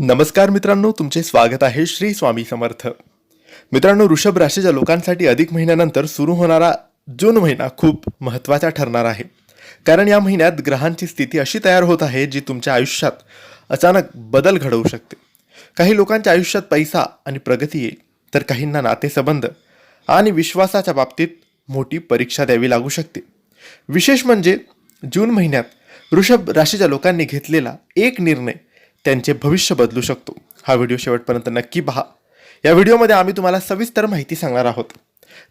नमस्कार मित्रांनो, तुमचे स्वागत आहे श्री स्वामी समर्थ. मित्रांनो, वृषभ राशीच्या लोकांसाठी अधिक महिन्यानंतर सुरू होणारा जून महिना खूप महत्त्वाचा ठरणार आहे. कारण या महिन्यात ग्रहांची स्थिती अशी तयार होत आहे जी तुमच्या आयुष्यात अचानक बदल घडवू शकते. काही लोकांच्या आयुष्यात पैसा आणि प्रगती येईल, तर काहींना नातेसंबंध आणि विश्वासाच्या बाबतीत मोठी परीक्षा द्यावी लागू शकते. विशेष म्हणजे जून महिन्यात वृषभ राशीच्या लोकांनी घेतलेला एक निर्णय त्यांचे भविष्य बदलू शकतो. हा व्हिडिओ शेवटपर्यंत नक्की पहा. या व्हिडिओमध्ये आम्ही तुम्हाला सविस्तर माहिती सांगणार आहोत.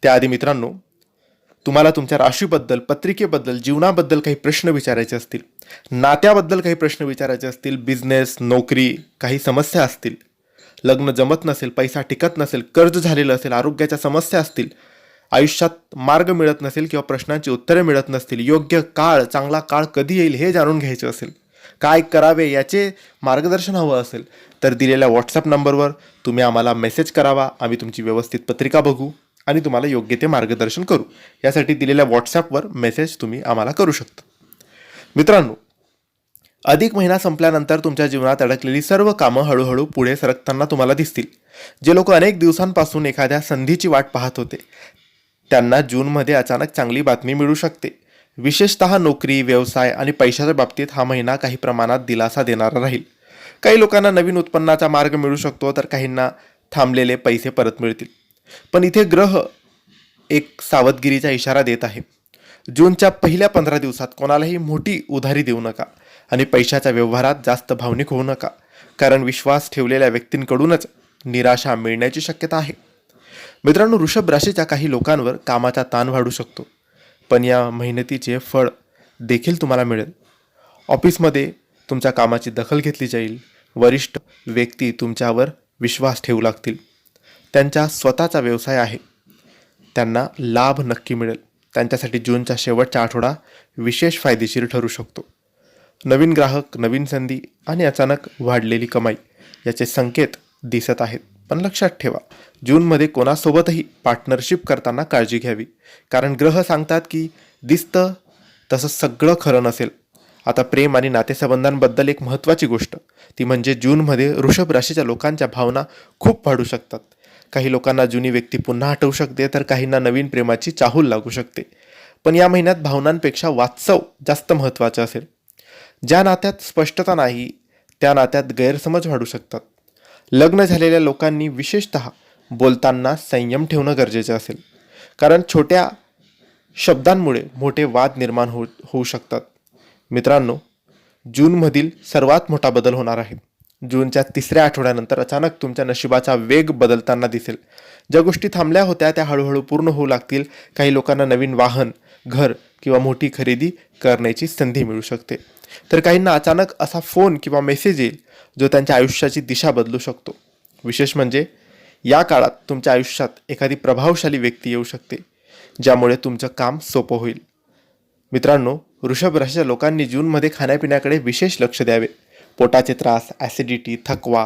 त्याआधी मित्रांनो, तुम्हाला तुमच्या राशीबद्दल, पत्रिकेबद्दल, जीवनाबद्दल काही प्रश्न विचारायचे असतील, नात्याबद्दल काही प्रश्न विचारायचे असतील, बिझनेस, नोकरी, काही समस्या असतील, लग्न जमत नसेल, पैसा टिकत नसेल, कर्ज झालेलं असेल, आरोग्याच्या समस्या असतील, आयुष्यात मार्ग मिळत नसेल किंवा प्रश्नांची उत्तरे मिळत नसतील, योग्य काळ, चांगला काळ कधी येईल हे जाणून घ्यायचे असेल, काय करावे याचे मार्गदर्शन हवं असेल, तर दिलेल्या व्हॉट्सअप नंबरवर तुम्ही आम्हाला मेसेज करावा. आम्ही तुमची व्यवस्थित पत्रिका बघू आणि तुम्हाला योग्य ते मार्गदर्शन करू. यासाठी दिलेल्या व्हॉट्सअपवर मेसेज तुम्ही आम्हाला करू शकता. मित्रांनो, अधिक महिना संपल्यानंतर तुमच्या जीवनात अडकलेली सर्व कामं हळूहळू पुढे सरकताना तुम्हाला दिसतील. जे लोक अनेक दिवसांपासून एखाद्या संधीची वाट पाहत होते, त्यांना जूनमध्ये अचानक चांगली बातमी मिळू शकते. विशेषतः नोकरी, व्यवसाय आणि पैशाच्या बाबतीत हा महिना काही प्रमाणात दिलासा देणारा राहील. काही लोकांना नवीन उत्पन्नाचा मार्ग मिळू शकतो, तर काहींना थांबलेले पैसे परत मिळतील. पण इथे ग्रह एक सावधगिरीचा इशारा देत आहे. जूनच्या पहिल्या 15 दिवसात कोणालाही मोठी उधारी देऊ नका आणि पैशाच्या व्यवहारात जास्त भावनिक होऊ नका, कारण विश्वास ठेवलेल्या व्यक्तींकडूनच निराशा मिळण्याची शक्यता आहे. मित्रांनो, वृषभ राशीच्या काही लोकांवर कामाचा ताण वाढू शकतो, पण या मेहनतीचे फळ देखील तुम्हाला मिळेल. ऑफिसमध्ये तुमच्या कामाची दखल घेतली जाईल. वरिष्ठ व्यक्ती तुमच्यावर विश्वास ठेवू लागतील. त्यांचा स्वतःचा व्यवसाय आहे, त्यांना लाभ नक्की मिळेल. त्यांच्यासाठी जूनचा शेवटचा आठवडा विशेष फायदेशीर ठरू शकतो. नवीन ग्राहक, नवीन संधी आणि अचानक वाढलेली कमाई याचे संकेत दिसत आहेत. पण लक्षात ठेवा, जूनमध्ये कोणासोबतही पार्टनरशिप करताना काळजी घ्यावी, कारण ग्रह सांगतात की दिसतं तसं सगळं खरं नसेल. आता प्रेम आणि नातेसंबंधांबद्दल एक महत्त्वाची गोष्ट, ती म्हणजे जूनमध्ये वृषभ राशीच्या लोकांच्या भावना खूप वाढू शकतात. काही लोकांना जुनी व्यक्ती पुन्हा आठवू शकते, तर काहींना नवीन प्रेमाची चाहूल लागू शकते. पण या महिन्यात भावनांपेक्षा वास्तव जास्त महत्त्वाचं असेल. ज्या नात्यात स्पष्टता नाही, त्या नात्यात गैरसमज वाढू शकतात. लग्न झालेल्या लोकांनी विशेषतः बोलताना संयम ठेवणं गरजेचं असेल, कारण छोट्या शब्दांमुळे मोठे वाद निर्माण होऊ शकतात. मित्रांनो, जूनमधील सर्वात मोठा बदल होणार आहे. जूनच्या 3ऱ्या आठवड्यानंतर अचानक तुमच्या नशिबाचा वेग बदलताना दिसेल. ज्या गोष्टी थांबल्या होत्या त्या हळूहळू पूर्ण होऊ लागतील. काही लोकांना नवीन वाहन, घर किंवा मोठी खरेदी करण्याची संधी मिळू शकते, तर काहींना अचानक असा फोन किंवा मेसेज येईल जो त्यांच्या आयुष्याची दिशा बदलू शकतो. विशेष म्हणजे या काळात तुमच्या आयुष्यात एखादी प्रभावशाली व्यक्ती येऊ शकते, ज्यामुळे तुमचं काम सोपं होईल. मित्रांनो, वृषभ राशीच्या लोकांनी जूनमध्ये खाण्यापिण्याकडे विशेष लक्ष द्यावे. पोटाचे त्रास, ॲसिडिटी, थकवा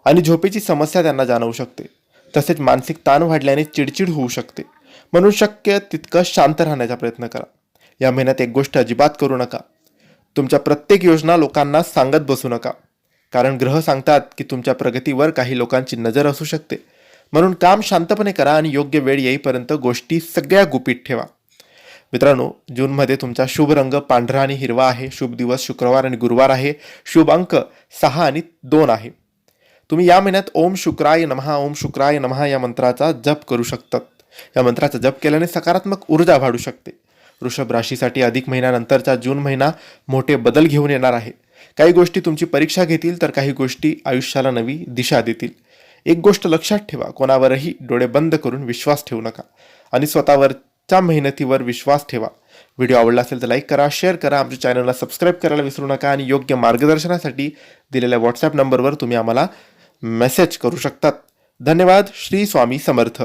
आणि झोपेची समस्या त्यांना जाणवू शकते. तसेच मानसिक ताण वाढल्याने चिडचिड होऊ शकते. म्हणून शक्य तितकं शांत राहण्याचा प्रयत्न करा. या महिन्यात एक गोष्ट अजिबात करू नका, तुमच्या प्रत्येक योजना लोकांना सांगत बसू नका, कारण ग्रह सांगतात की तुमच्या प्रगतीवर काही लोकांची नजर असू शकते. म्हणून काम शांतपणे करा आणि योग्य वेळ येईपर्यंत गोष्टी सगळ्या गुपित ठेवा. मित्रांनो, जूनमध्ये तुमचा शुभ रंग पांढरा आणि हिरवा आहे. शुभ दिवस शुक्रवार आणि गुरुवार आहे. शुभ अंक 6 आणि 2 आहे. तुम्ही या महिन्यात ओम शुक्राय नमः, ओम शुक्राय नमः या मंत्राचा जप करू शकतात. या मंत्राचा जप केल्याने सकारात्मक ऊर्जा वाढू शकते. वृषभ राशीसाठी अधिक महिन्यानंतरचा जून महिना मोठे बदल घेऊन येणार आहे. काही गोष्टी तुमची परीक्षा घेतील, तर काही गोष्टी आयुष्याला नवी दिशा देतील. एक गोष्ट लक्षात ठेवा, कोणावरही डोळे बंद करून विश्वास ठेवू नका आणि स्वतःवरच्या मेहनतीवर विश्वास ठेवा. व्हिडिओ आवडला असेल तर लाईक करा, शेअर करा, आमच्या चॅनलला सबस्क्राईब करायला विसरू नका आणि योग्य मार्गदर्शनासाठी दिलेल्या व्हॉट्सअप नंबरवर तुम्ही आम्हाला मेसेज करू शकतात. धन्यवाद. श्री स्वामी समर्थ.